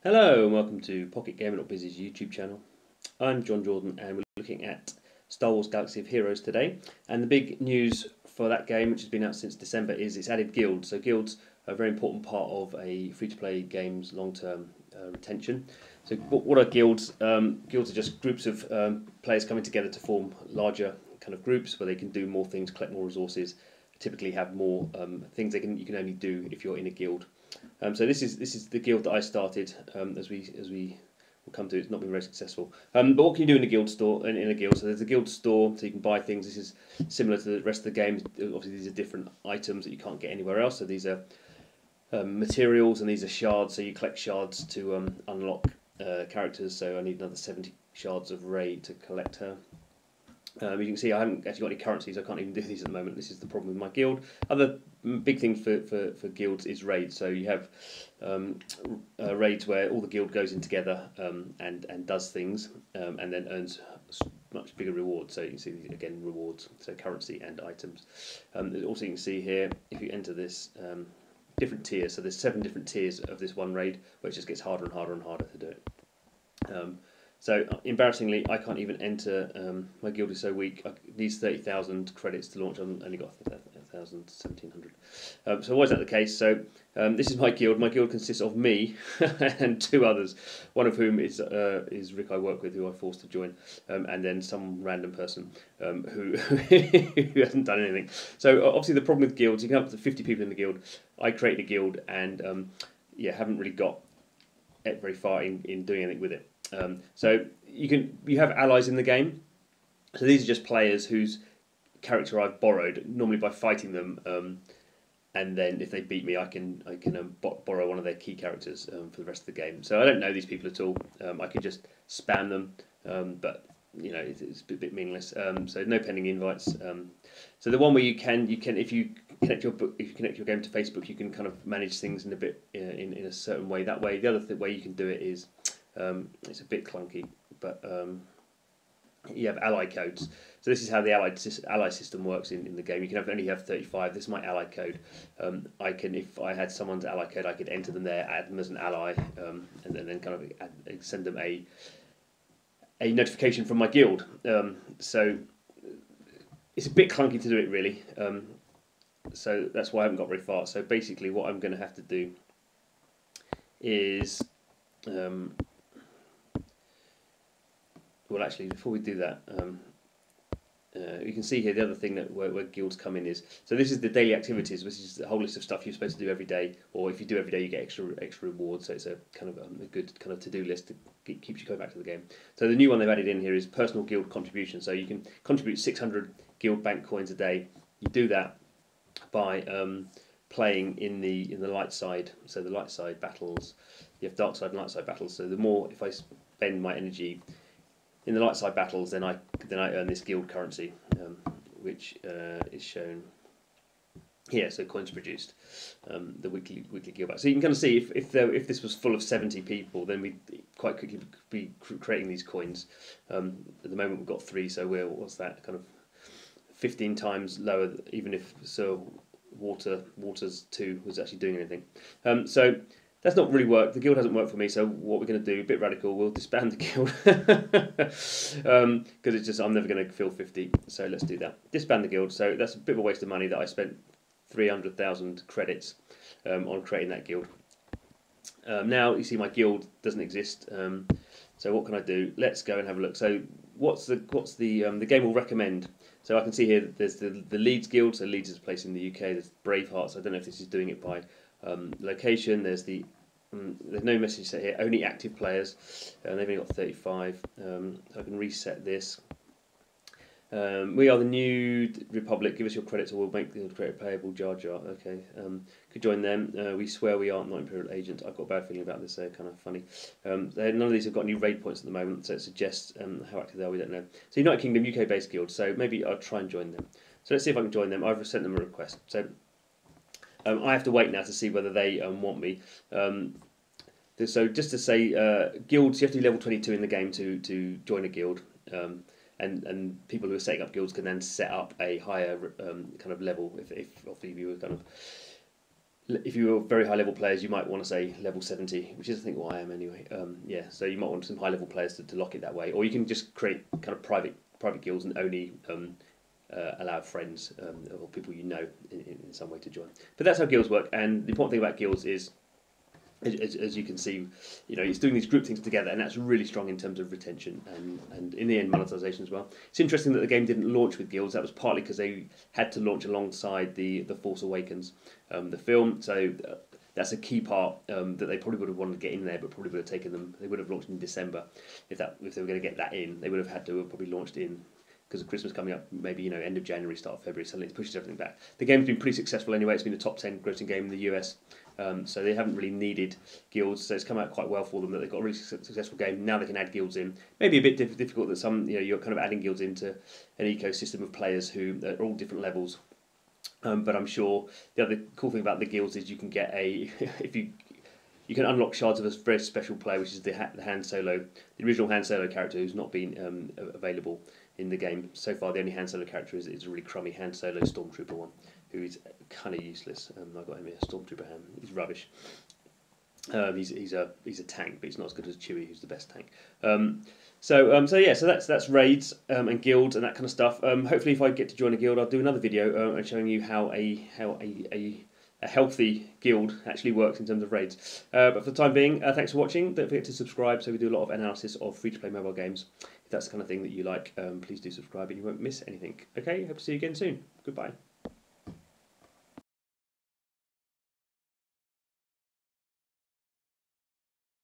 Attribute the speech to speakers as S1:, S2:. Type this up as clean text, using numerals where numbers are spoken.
S1: Hello and welcome to Pocket Gaming.biz's YouTube channel. I'm Jon Jordan and we're looking at Star Wars Galaxy of Heroes today. And the big news for that game, which has been out since December, is it's added guilds. So guilds are a very important part of a free-to-play game's long-term retention. So what are guilds? Guilds are just groups of players coming together to form larger kind of groups where they can do more things, collect more resources, typically have more things you can only do if you're in a guild. So this is the guild that I started. As we will come to, it's not been very successful. But what can you do in a guild store? In a guild, so there's a guild store, so you can buy things. This is similar to the rest of the game. Obviously, these are different items that you can't get anywhere else. So these are materials, and these are shards. So you collect shards to unlock characters. So I need another 70 shards of Rey to collect her. You can see I haven't actually got any currencies. I can't even do these at the moment. This is the problem with my guild. Other big thing for guilds is raids. So you have raids where all the guild goes in together and does things and then earns much bigger rewards. So you can see again rewards, so currency and items. Also you can see here if you enter this different tiers. So there's 7 different tiers of this one raid, where it just gets harder and harder and harder to do it. So embarrassingly, I can't even enter. My guild is so weak. It needs 30,000 credits to launch. I've only got 1,700. So why is that the case? So this is my guild. My guild consists of me and 2 others. One of whom is Rick I work with, who I forced to join, and then some random person who who hasn't done anything. So obviously the problem with guilds, you can have up to 50 people in the guild. I created a guild and haven't really got very far in doing anything with it. So you have allies in the game. So these are just players whose character I've borrowed, normally by fighting them, and then if they beat me, I can borrow one of their key characters for the rest of the game. So I don't know these people at all. I can just spam them, but you know it's a bit meaningless. So no pending invites. So the one where you can if you connect your game to Facebook, you can kind of manage things in a certain way. That way, the other way you can do it is. It's a bit clunky, but you have ally codes. So this is how the ally system works in the game. You can only have 35. This is my ally code. If I had someone's ally code, I could enter them there, add them as an ally, and then kind of send them a notification from my guild. So it's a bit clunky to do it really. So that's why I haven't got very far. So basically, what I'm going to have to do is. Well, actually, before we do that, you can see here the other thing where guilds come in is, so this is the daily activities, which is the whole list of stuff you're supposed to do every day, or if you do every day, you get extra rewards. So it's a kind of a good kind of to-do list that keeps you going back to the game. So the new one they've added in here is personal guild contribution. So you can contribute 600 guild bank coins a day. You do that by playing in the light side. So the light side battles, you have dark side and light side battles. So the more, if I spend my energy in the light side battles, then I earn this guild currency, which is shown here. So coins produced, the weekly guild back. So you can kind of see if this was full of 70 people, then we'd quite quickly be creating these coins. At the moment we've got 3, so what's that, kind of 15 times lower, even if Waters 2 was actually doing anything. So that's not really worked. The guild hasn't worked for me, so what we're going to do, a bit radical, we'll disband the guild. Because it's just, I'm never going to fill 50, so let's do that. Disband the guild, so that's a bit of a waste of money that I spent 300,000 credits on creating that guild. Now, you see my guild doesn't exist, so what can I do? Let's go and have a look. So what's the game will recommend? So I can see here there's the Leeds guild, so Leeds is a place in the UK, there's Bravehearts, I don't know if this is doing it by location. There's no message set here, only active players, and they've only got 35, so I can reset this. We are the New Republic, give us your credits or we'll make the credit payable, Jar Jar. Okay, could join them. We swear we aren't not Imperial agents. I've got a bad feeling about this, they're kind of funny. None of these have got any raid points at the moment, so it suggests how active they are, we don't know. So United Kingdom, UK based guild, so maybe I'll try and join them. So let's see if I can join them. I've sent them a request. So I have to wait now to see whether they want me. So just to say, guilds, you have to be level 22 in the game to join a guild, and people who are setting up guilds can then set up a higher kind of level if obviously you were kind of if you're very high level players, you might want to say level 70, which is I think what I am anyway. Yeah, so you might want some high level players to lock it that way, or you can just create kind of private guilds and only allow friends or people you know in some way to join. But that's how guilds work, and the important thing about guilds is, as you can see, it's doing these group things together, and that's really strong in terms of retention and in the end monetization as well. It's interesting that the game didn't launch with guilds. That was partly because they had to launch alongside the Force Awakens, the film. So that's a key part that they probably would have wanted to get in there, but probably would have taken them. They would have launched in December if they were going to get that in. They would have had to have probably launched in. Because of Christmas coming up, maybe end of January, start of February, suddenly it pushes everything back. The game's been pretty successful anyway. It's been a top 10 grossing game in the US, so they haven't really needed guilds. So it's come out quite well for them that they've got a really successful game. Now they can add guilds in. Maybe a bit difficult that some you're kind of adding guilds into an ecosystem of players who are all different levels. But I'm sure the other cool thing about the guilds is you can get you can unlock shards of a very special player, which is the Han Solo, the original Han Solo character, who's not been available in the game so far. The only Han Solo character is a really crummy Han Solo Stormtrooper one, who is kind of useless. I got him here, Stormtrooper Han. He's rubbish. He's a tank, but he's not as good as Chewie, who's the best tank. So that's raids and guilds and that kind of stuff. Hopefully, if I get to join a guild, I'll do another video showing you how a healthy guild actually works in terms of raids. But for the time being, thanks for watching. Don't forget to subscribe. So we do a lot of analysis of free-to-play mobile games. If that's the kind of thing that you like, please do subscribe and you won't miss anything. Okay, hope to see you again soon. Goodbye.